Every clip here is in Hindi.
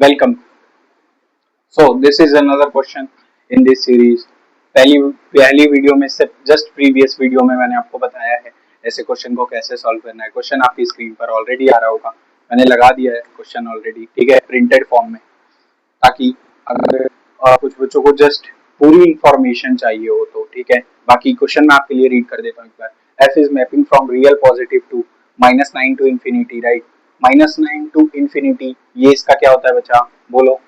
Welcome. So this is another question in this series. पहली पहली वीडियो में से जस्ट प्रीवियस वीडियो में मैंने आपको बताया है ऐसे क्वेश्चन को कैसे सॉल्व करना है। क्वेश्चन आपकी स्क्रीन पर ऑलरेडी आ रहा होगा, मैंने लगा दिया है क्वेश्चन ऑलरेडी, ठीक है, प्रिंटेड फॉर्म में, ताकि अगर कुछ बच्चों को जस्ट पूरी इंफॉर्मेशन चाहिए हो तो ठीक है। बाकी क्वेश्चन मैं आपके लिए रीड कर देता हूँ एक बार। F is mapping from real positive to -9 to infinity, right. -9 to infinity, ये इसका क्या होता है बच्चा, बोलो।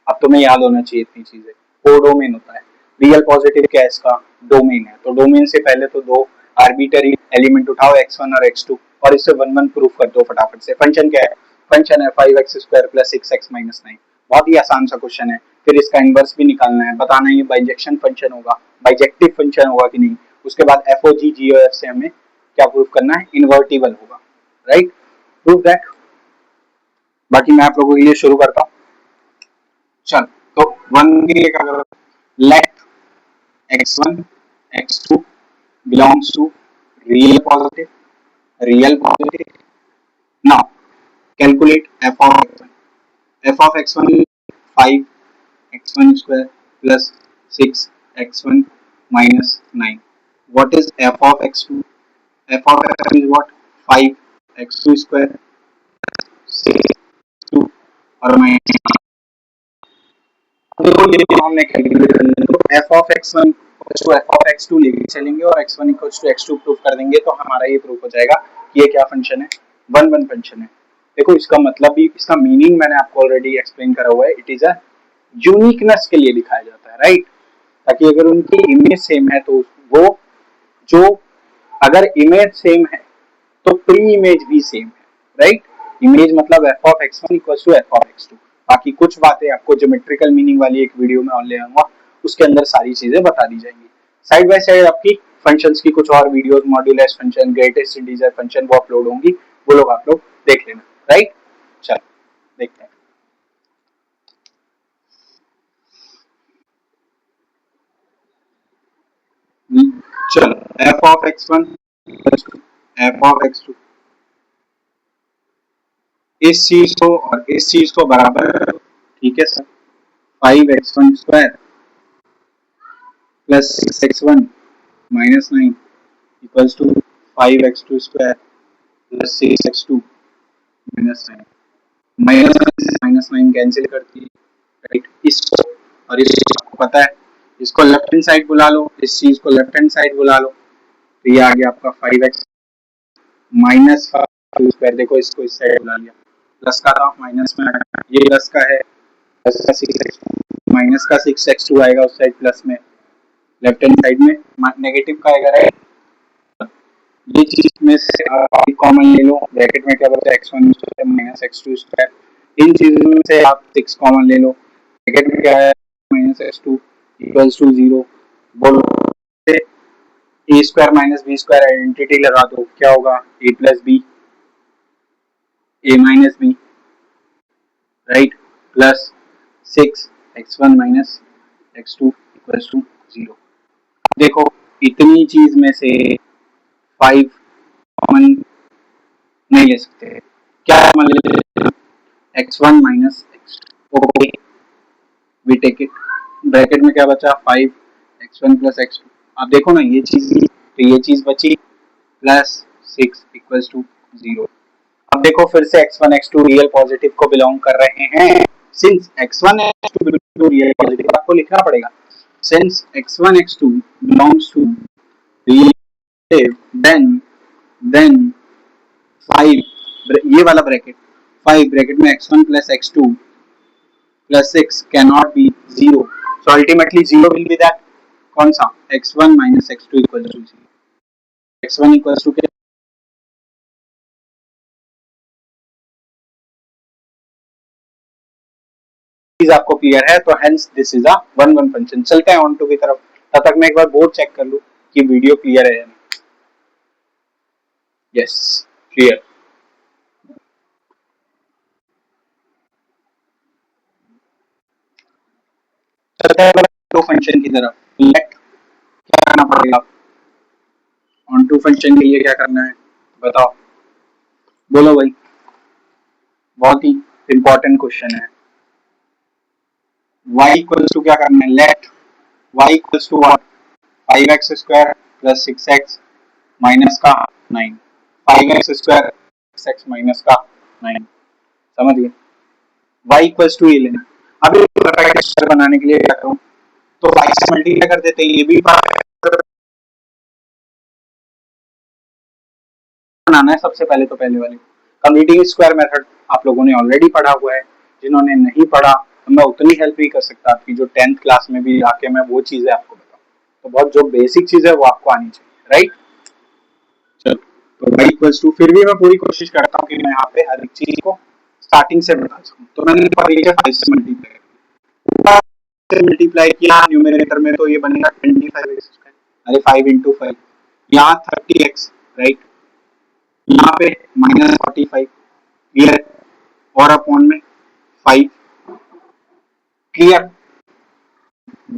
अब तुम्हें याद होना चाहिए इतनी चीजें। कोडोमेन होता है। रियल पॉजिटिव क्या है, इसका डोमेन है। तो डोमेन से पहले तो दो आर्बिटरी एलिमेंट उठाओ, x1 और x2, और इससे वन वन प्रूफ कर दो फटाफट से। फंक्शन क्या है, फंक्शन है 5x² + 6x - 9। बहुत ही आसान सा क्वेश्चन है। फिर इसका इनवर्स भी निकालना है, बताना है ये बाइजेक्शन फंक्शन होगा, बाइजेक्टिव फंक्शन होगा कि नहीं। उसके बाद एफओजी जीओएफ से हमें क्या प्रूफ करना है, इन्वर्टिबल होगा, राइट। Proof that. बाकी मैं आप लोगों के लिए शुरू करता हूँ। चल, तो वन के लिए क्या करो, late x1 x2 belongs to real positive, real positive. Now calculate f of x1. F of x1 is 5 x1 square plus 6 x1 minus 9. What is f of x2? F of x2 is what? 5 x2 square 6 और minus। देखो ये हमने कैलकुलेट कर लिया, तो f of x1 to f of x2 लेके चलेंगे और x1 to x2 प्रूफ कर देंगे, तो हमारा ये प्रूफ हो जाएगा कि ये क्या फंक्शन है, वन वन फंक्शन है। देखो इसका मतलब भी, इसका मीनिंग मैंने आपको ऑलरेडी एक्सप्लेन करा हुआ है। इट इज अ यूनिकनेस के लिए दिखाया जाता है, राइट। ताकि अगर उनकी इमेज सेम है तो वो जो, अगर इमेज सेम है तो प्री इमेज भी सेम है, राइट। इमेज मतलब f of x1 equals to f of x2। बाकी कुछ बातें आपको ज्योमेट्रिकल मीनिंग वाली एक वीडियो में और ले आऊंगा, उसके अंदर सारी चीजें बता दी जाएंगी। साइड बाय साइड आपकी फंक्शंस की कुछ और videos, modulus function, greatest integer function, वो अपलोड होंगी, वो लोग आप लोग देख लेना, राइट। चलो देखते हैं। चलो f of x1 equals to f of x2, इस चीज को और इस चीज को बराबर, ठीक है sir. 5x1 square plus 6x1 minus 9 equals to 5x2 square plus 6x2 minus 9। Minus 9 cancel करती है, राइट। इसको और इसको आपको पता है, इसको लेफ्ट हैंड साइड बुला लो, इस चीज को लेफ्ट हैंड साइड बुला लो, तो ये आ गया आपका 5x माइनस 5 स्क्वायर। देखो इसको इस साइड बुला लिया, प्लस का था माइनस में, ये प्लस का है, प्लस का 6x2 माइनस का 6x2 आएगा उस साइड प्लस में, लेफ्ट हैंड साइड में नेगेटिव का आएगा, राइट। ये चीज में से आप कॉमन ले लो, ब्रैकेट में क्या बचा है, x1 माइनस x2 स्क्वायर। इन चीजों में से आप 6 कॉमन ले लो, ब्रैकेट में क्या है, माइनस x2 इक्वल्स टू 0। बोलो a square minus b square identity लगा दो, क्या होगा, a plus b, a minus b, right, plus 6 x1 minus x2 equals to 0। देखो इतनी चीज में से 5 कॉमन नहीं ले सकते, क्या कॉमन ले सकते, x1 minus x2, okay, we take it. Bracket में क्या बचा, 5 x1 प्लस x2। अब देखो ना ये चीज, तो ये चीज बची प्लस 6 इक्वल्स टू 0। अब देखो फिर से x1 x2 रियल पॉजिटिव को बिलोंग कर रहे हैं। Since x1 x2 real positive, आपको लिखना पड़ेगा, since x1 x2 belongs to real positive, then 5, ये वाला ब्रैकेट, 5 ब्रैकेट में x1 plus x2 plus 6 can not be 0, so ultimately 0 will be that, कौन सा, x1 minus x2 equal to 0। x1 equal to क्या, चीज आपको क्लियर है, तो hence this is a one one function. चलते हैं ऑन टू की तरफ, तब तक मैं एक बार बोर्ड चेक कर लूं कि वीडियो क्लियर है या नहीं। Yes, clear. चलते हैं टू फंक्शन की तरफ। लेट क्या करना पड़ेगा, ऑन टू फंक्शन के लिए क्या करना है बताओ, बोलो भाई, बहुत ही इंपॉर्टेंट क्वेश्चन है। y इक्वल्स टू क्या करना है, let y equals to what, 5x square plus 6x minus का 9, 5x स्क्वायर 6x माइनस का 9, समझ गए। y इक्वल्स टू ये लेना। अब ये परफेक्ट स्क्वायर बनाने के लिए क्या करूं, तो y से मल्टीप्लाई कर देते हैं, ये भी बनाना है सबसे पहले, तो पहले वाली कंप्यूटिंग स्क्वायर मेथड आप लोगों ने ऑलरेडी पढ़ा हुआ है। जिन्होंने नहीं पढ़ा तो मैं उतनी हेल्प नहीं कर सकता आपकी, जो 10th क्लास में भी आके मैं वो चीजें आपको बताऊं, तो बहुत जो बेसिक चीज है वो आपको आनी चाहिए, राइट। चलो, तो y इक्वल्स टू, फिर भी मैं पूरी कोशिश करता हूँ कि मैं यहाँ पे हर एक चीज को स्टार्टिंग से बता सकूं। तो मैंने 5 से मल्टीप्लाई किया न्यूमरेटर में, तो ये बनेगा 25x स्क्वायर, अरे 5 इंटू 5, यहाँ 30x, राइट, यहाँ पे -45, क्लियर, और अपॉन में 5, क्लियर।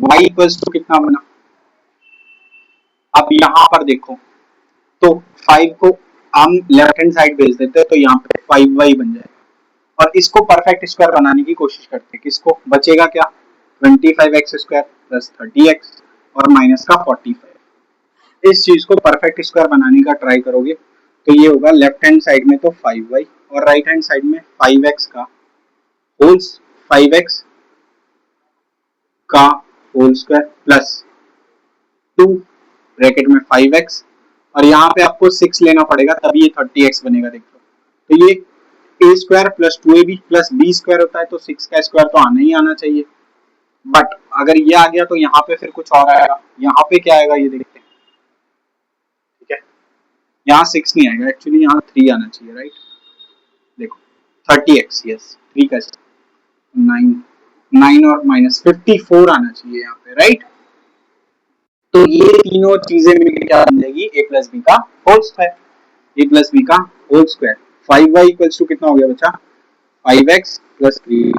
y इक्वल्स टू कितना बना, अब यहाँ पर देखो, तो 5 को हम लेफ्ट हैंड साइड भेज देते हैं, तो यहाँ पे 5y बन जाएगा, और इसको परफेक्ट स्क्वायर बनाने की कोशिश करते हैं, किसको बचेगा क्या, 25x स्क्वायर प्लस 30x और माइनस का 45, इस चीज को परफेक्ट स्क्वायर बनाने का ट्राई करोगे तो ये होगा लेफ्ट हैंड साइड में तो 5y और राइट हैंड साइड में 5x का होल्स 5x का होल स्क्वायर प्लस 2 ब्रैकेट में 5x, और यहाँ पे आपको 6 लेना पड़ेगा तभी ये 30x बनेगा, देख लो। तो ये a square plus 2ab plus b square होता है, तो 6 का स्क्वायर तो आना ही आना चाहिए, बट अगर ये आ गया तो यहाँ पे फिर कुछ और आएगा, यहाँ पे क्या आएगा ये देखते हैं, ठीक है। यहाँ 6 नहीं आएगा, एक्चुअली यहाँ 3 आना चाहिए, राइट, देखो 30x, यस 3 का 9, 9 और माइनस 54 आना चाहिए यहाँ पे, राइट। तो ये तीनों चीजें मिलकर क्या बन जाएगी, a प्लस बी का whole square, a plus b का whole square. 5y equals to कितना हो गया बच्चा, 5x plus 3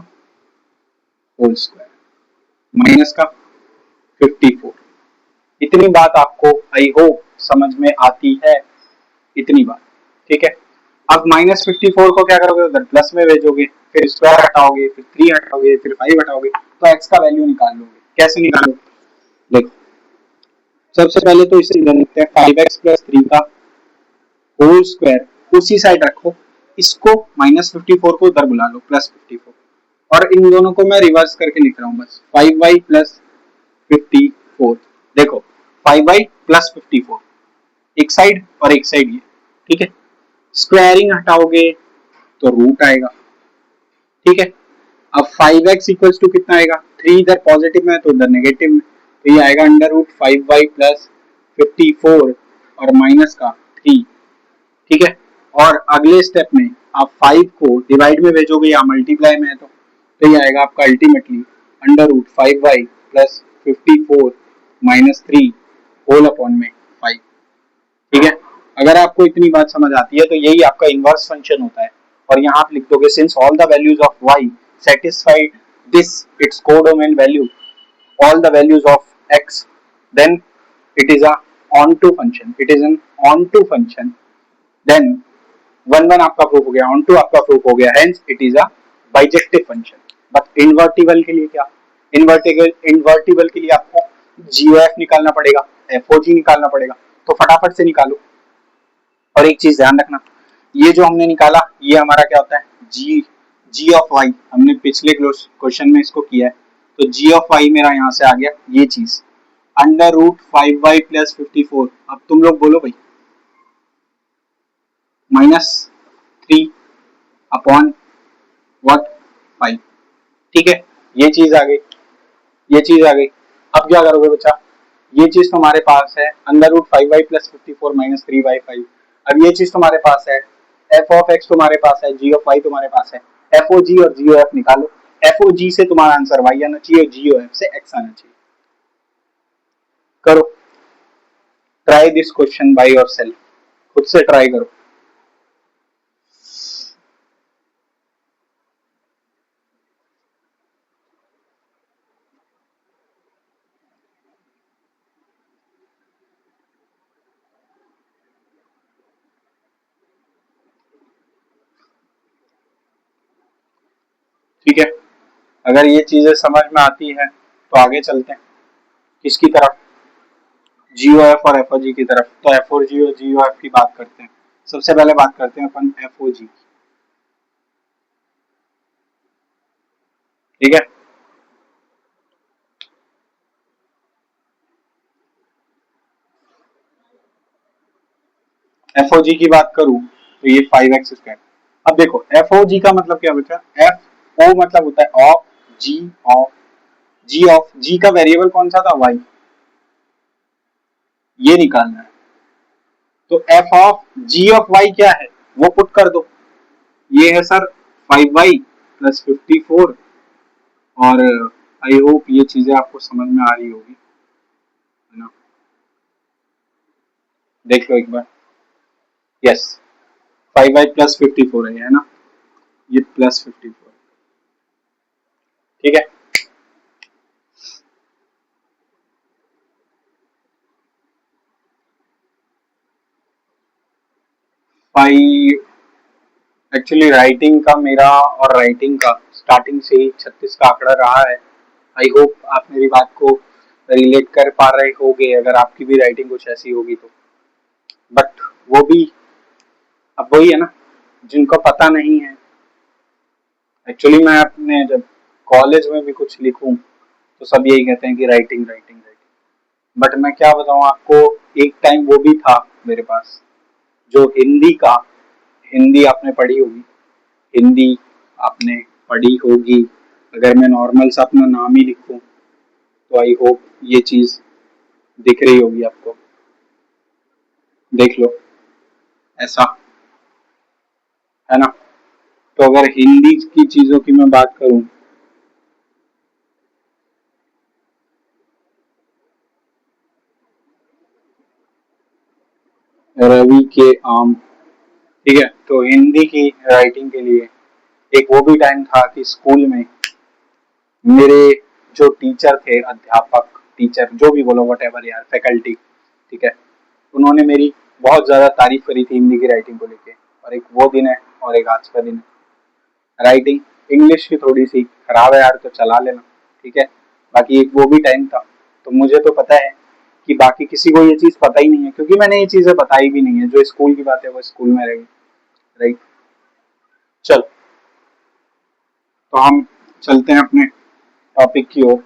whole square minus का 54। इतनी बात आपको आई होप समझ में आती है, इतनी बात, ठीक है। अब -54 को क्या करोगे, उधर प्लस में भेजोगे, फिर स्क्वायर हटाओगे, फिर 3 हटाओगे, फिर 5 हटाओगे, तो x का वैल्यू निकाल लोगे। कैसे निकालोगे, देखो सबसे पहले तो इसे लिखते हैं 5x प्लस 3 का होल स्क्वायर उसी साइड रखो, इसको -54 को उधर बुला लो +54, और इन दोनों को मैं रिवर्स करके लिख रहा हूँ बस, 5y प्लस 54, देखो 5y प्लस 54 एक साइड और एक साइड ये, ठीक है। स्क्वायरिंग हटाओगे तो रूट आएगा, ठीक है। अब 5x इक्वल्स टू कितना आएगा, 3 इधर पॉजिटिव में तो उधर नेगेटिव में, तो ये आएगा अंडर रूट 5y प्लस 54 और माइनस का 3, ठीक है। और अगले स्टेप में आप 5 को डिवाइड में भेजोगे या मल्टीप्लाई में है, तो ये आएगा आपका ultimately under root 5y plus 54 minus 3 whole upon में 5, ठीक है। अगर आपको इतनी बात समझ आती है तो यही आपका इनवर्स फंक्शन होता है, और यहाँ आप लिख दोगे since all the values of y satisfied this its codomain value all the values of x, then it is a onto function, it is an onto function, then 1 1 आपका प्रूफ हो गया, onto आपका प्रूफ हो गया, hence it is a bijective function। But invertible के लिए क्या, इन्वर्टिबल के लिए आपको GOF निकालना पड़ेगा, FOG निकालना पड़ेगा, तो फटाफट से निकालो। और एक चीज ध्यान रखना, ये जो हमने निकाला ये हमारा क्या होता है, जी ऑफ वाई, हमने पिछले क्वेश्चन में इसको किया है, तो जी ऑफ वाई मेरा यहाँ से आ गया ये चीज अंडर रूट 5y प्लस 54। अब तुम लोग बोलो भाई, -3 अपॉन व्हाट 5, ठीक है। ये चीज आ गई, ये चीज आ गई। अब क्या करोगे बच्चा, ये चीज तुम्हारे पास है under root 5y plus 54 minus 3y5। अब ये चीज तुम्हारे पास है, एफ ऑफ एक्स तुम्हारे पास है, जी ऑफ वाई तुम्हारे पास है, एफ ओ जी और जी ओ एफ निकालो। एफ ओ जी से तुम्हारा आंसर वाई आना चाहिए और जी ओ एफ से एक्स आना चाहिए। करो, try this question by yourself, खुद से ट्राई करो। ठीक है, अगर ये चीजें समझ में आती है तो आगे चलते हैं किसकी तरफ, जीओ एफ और एफ ओ जी की तरफ। तो एफ ओ जी और जीओ एफ की बात करते हैं। सबसे पहले बात करते हैं अपन एफ ओ जी, ठीक है। एफ ओ जी की बात करूं तो ये 5x²। अब देखो एफ ओ जी का मतलब क्या बचा, एफ ओ मतलब होता है of, g of, g of, g का वेरिएबल कौन सा था, वाई, ये निकालना है। तो f of g of y क्या है वो पुट कर दो, ये है सर 5y प्लस 54। और आई होप ये चीजें आपको समझ में आ रही होगी, है ना। देख लो एक बार, यस 5y प्लस 54 है ना, ये प्लस 54, ठीक है। 5 एक्चुअली राइटिंग का मेरा और राइटिंग का स्टार्टिंग से ही 36 का आंकड़ा रहा है। आई होप आप मेरी बात को रिलेट कर पा रहे होगे अगर आपकी भी राइटिंग कुछ ऐसी होगी तो। बट वो भी अब वही है ना, जिनको पता नहीं है। एक्चुअली मैं अपने जब कॉलेज में भी कुछ लिखूं तो सब यही कहते हैं कि राइटिंग राइटिंग राइटिंग। बट मैं क्या बताऊं आपको, एक टाइम वो भी था मेरे पास जो हिंदी का, हिंदी आपने पढ़ी होगी, हिंदी आपने पढ़ी होगी। अगर मैं नॉर्मल सा अपना नाम ही लिखूं तो आई होप ये चीज दिख रही होगी आपको, देख लो ऐसा, है ना। तो अगर हिंदी की चीजों की मैं बात करूं, रवि के आम, ठीक है। तो हिंदी की राइटिंग के लिए एक वो भी टाइम था कि स्कूल में मेरे जो टीचर थे, अध्यापक, टीचर जो भी बोलो वट एवर यार, फैकल्टी, ठीक है, उन्होंने मेरी बहुत ज्यादा तारीफ करी थी हिंदी की राइटिंग को लेके। और एक वो दिन है और एक आज का दिन है। राइटिंग इंग्लिश की थोड़ी सी खराब है यार तो चला लेना, ठीक है। बाकी एक वो भी टाइम था, तो मुझे तो पता है कि बाकी किसी को ये चीज पता ही नहीं है, क्योंकि मैंने ये चीजें बताई भी नहीं है। जो स्कूल की बात है वो स्कूल में रहेगी, राइट। चल, तो हम चलते हैं अपने टॉपिक की ओर।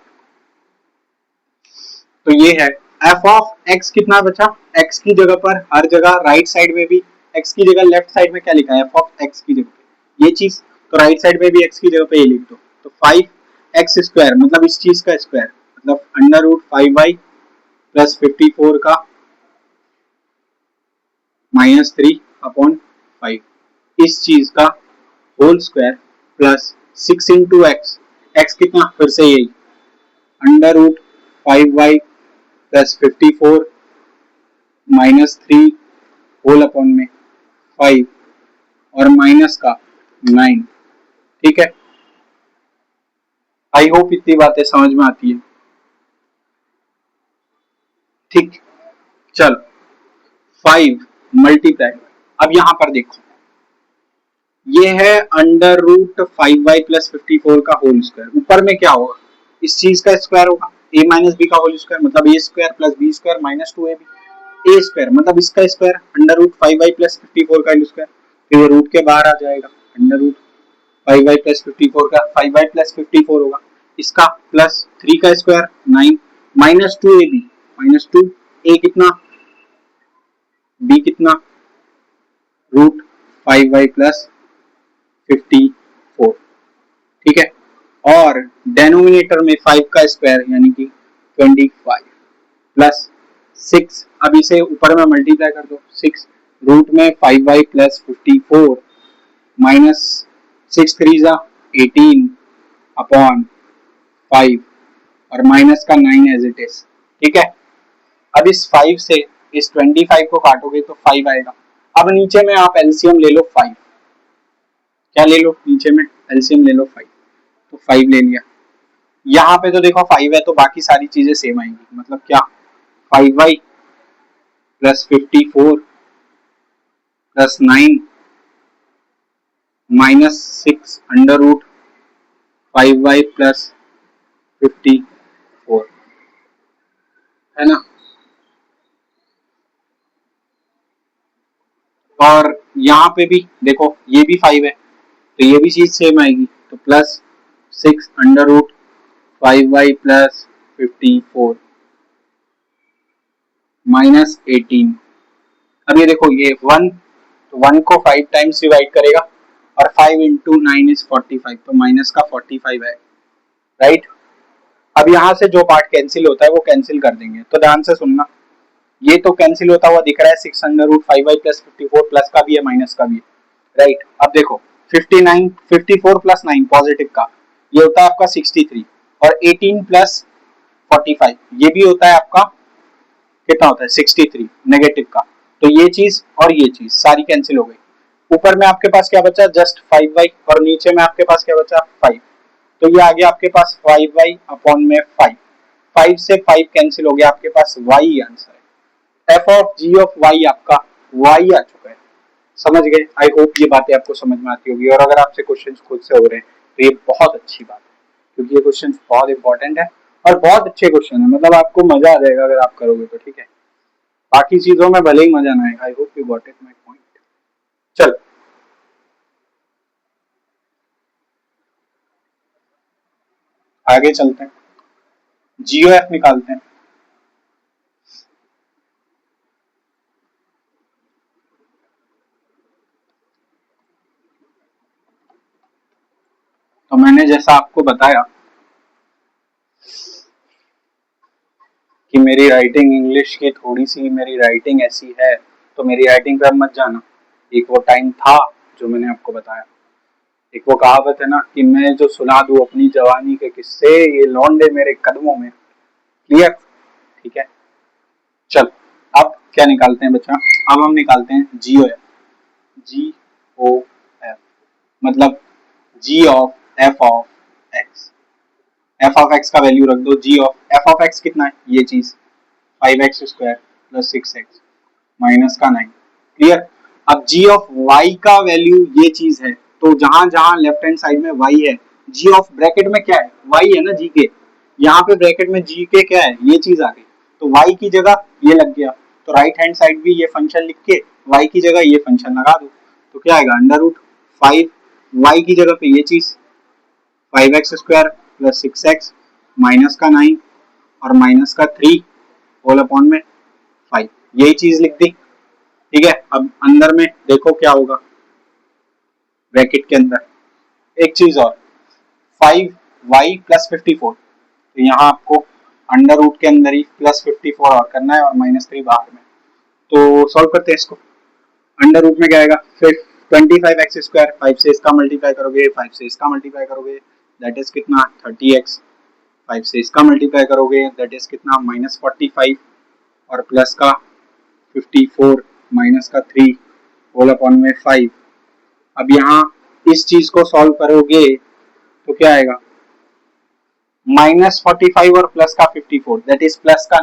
तो ये है एफ ऑफ एक्स कितना बचा, एक्स की जगह पर हर जगह राइट साइड में भी एक्स की जगह लेफ्ट साइड में क्या लिखा है, एफ ऑफ एक्स की जगह पे ये चीज, तो राइट साइड में भी एक्स की जगह पे ये लिख दो। तो 5x² मतलब इस चीज का स्क्वायर, मतलब अंडर रूट 5y प्लस 54 का -3/5, इस चीज का whole square plus 6 into x, x कितना फिर से यही under root 5y plus 54 -3 whole upon में 5 और माइनस का 9, ठीक है। आई होप इतनी बातें समझ में आती है, ठीक। चल 5 मल्टीप्लाई, अब यहां पर देखो ये है अंडर रूट 5y प्लस 54 का होल स्क्वायर, ऊपर में क्या होगा, इस चीज का स्क्वायर होगा, a माइनस बी का होल स्क्वायर मतलब a square plus b square minus 2ab, a square मतलब इसका square under root 5y plus 54 का स्क्वायर, तो ये रूट के बाहर आ जाएगा, अंडर रूट 5y प्लस 54 का 5y प्लस 54 होगा, इसका प्लस 3 का स्क्वायर 9 माइनस 2ab, -2, ए कितना, बी कितना, रूट 5y प्लस 54, ठीक है। और डेनोमिनेटर में 5 का स्क्वायर यानी कि 25 प्लस 6, अब इसे ऊपर में मल्टीप्लाई कर दो, 6 रूट में 5y प्लस 54 माइनस 6 3 18 अपॉन 5 और माइनस का 9 एज इट इज, ठीक है। अब इस 5 से इस 25 को काटोगे तो 5 आएगा। अब नीचे में आप एलसीएम ले लो 5, क्या ले लो नीचे में एलसीएम ले लो 5, तो 5 ले लिया। यहाँ पे तो देखो 5 है तो बाकी सारी चीजें सेम आएंगी, मतलब क्या 5y plus 54 plus 9 -6 under root 5y plus 54 है ना। और यहाँ पे भी देखो ये भी 5 है तो ये भी चीज सेम आएगी, तो plus 6 under root 5y plus 54 minus 18। अब ये देखो ये 1, तो 1 को 5 टाइम्स डिवाइड करेगा और 5 इंटू 9 इज 45, तो माइनस का 45 है, राइट। अब यहाँ से जो पार्ट कैंसिल होता है वो कैंसिल कर देंगे, तो ध्यान से सुनना। ये तो कैंसिल होता हुआ दिख रहा है 6 under root 5y plus 54, plus का भी है माइनस का भी है, राइट। अब देखो 59 54 प्लस 9 पॉजिटिव का ये होता है आपका 63, और 18 प्लस 45 ये भी होता है आपका कितना होता है 63 नेगेटिव का। तो ये चीज और ये चीज सारी कैंसिल हो गई। ऊपर में आपके पास क्या बचा जस्ट 5y, और नीचे में आपके पास क्या बचा 5, तो ये आ गया आपके पास 5y अपॉन में 5, 5 से 5 कैंसिल हो गया, आपके पास y आंसर है। f of g of y आपका y आ चुका है, समझ गए। आई होप ये बातें आपको समझ में आती होगी, और अगर आपसे क्वेश्चन खुद से हो रहे हैं तो ये बहुत अच्छी बात है, क्योंकि ये क्वेश्चन बहुत इंपॉर्टेंट है और बहुत अच्छे क्वेश्चन है, मतलब आपको मजा आ जाएगा अगर आप करोगे तो, ठीक है। बाकी चीजों में भले ही मजा ना आए। I hope you got it my point. चल आगे चलते हैं, जीओ एफ निकालते हैं। तो मैंने जैसा आपको बताया कि मेरी राइटिंग इंग्लिश की थोड़ी सी मेरी राइटिंग ऐसी है, तो मेरी राइटिंग पर मत जाना। एक वो टाइम था जो मैंने आपको बताया, एक वो कहावत है ना कि मैं जो सुना दूं अपनी जवानी के किस्से, ये लौंडे मेरे कदमों में। क्लियर, ठीक है। चल अब क्या निकालते हैं बच्चा, अब हम निकालते हैं जीओ एफ। जी ओ एफ मतलब g of f of x. F of x का वैल्यू रख दो, g of f of x कितना है ये चीज 5x square plus 6x minus का 9। क्लियर। अब जी ऑफ वाई का वैल्यू ये चीज है, तो जहां जहां लेफ्ट हैंड साइड में वाई है, जी ऑफ ब्रैकेट में क्या है वाई है ना जी के, यहाँ पे ब्रैकेट में जी के क्या है ये चीज आ गई, तो वाई की जगह ये लग गया, तो राइट हैंड साइड भी ये फंक्शन लिख के वाई की जगह ये फंक्शन लगा दो, तो क्या आएगा अंडर रूट 5 वाई की जगह पे ये चीज 5x square plus 6x minus का 9 और माइनस का 3 होल अपॉन में 5, यही चीज लिख दी, ठीक है। अब अंदर में देखो क्या होगा, ब्रैकेट के अंदर एक चीज और 5y प्लस 54, तो यहाँ आपको अंडर रूट के अंदर ही प्लस 54 और करना है और माइनस 3 बाहर में, तो सॉल्व करते हैं इसको। अंडर रूट में क्या आएगा फिर 25x स्क्वायर, 5 से इसका मल्टीप्लाई करोगे 5 से इसका मल्टीप्लाई करोगे दैट इज कितना 30x, 5 से इसका मल्टीप्लाई करोगे दैट इज कितना माइनस 45 और प्लस का 54 माइनस का 3 होल अपॉन में 5। अब यहाँ इस चीज को सॉल्व करोगे तो क्या आएगा -45 और प्लस का 54 दैट इज प्लस का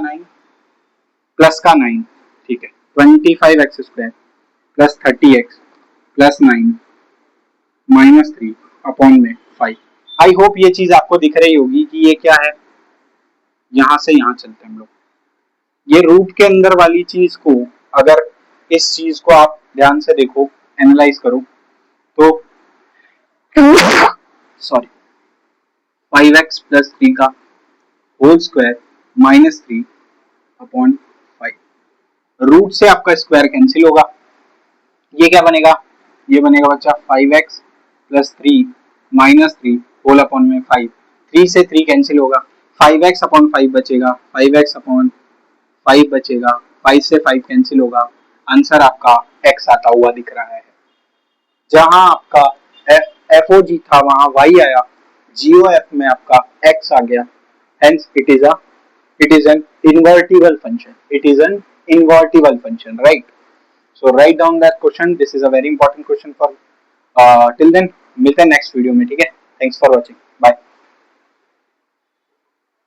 9, ठीक है। 25x square plus 30x plus 9 minus 3 upon में 5। आई होप ये चीज आपको दिख रही होगी कि ये क्या है। यहां से यहां चलते हैं हम लोग, ये रूट के अंदर वाली चीज को, अगर इस चीज को आप ध्यान से देखो एनालाइज करो तो सॉरी 5x प्लस 3 का whole square minus 3 upon 5, root से आपका स्क्वायर कैंसिल होगा, ये क्या बनेगा ये बनेगा बच्चा 5x plus 3 minus 3 whole upon में 5, 3 से 3 कैंसिल होगा, 5x अपॉन 5 बचेगा, 5x अपॉन 5 बचेगा, 5 से 5 कैंसिल होगा, आंसर आपका x आता हुआ दिख रहा है। जहां आपका एफ ओ जी था वहां y आया, जीओ एफ में आपका x आ गया, hence it is an invertible function, it is an invertible function, right? So write down that question, this is a very important question for till then। मिलते हैं नेक्स्ट वीडियो में, ठीक है। Thanks for watching, bye.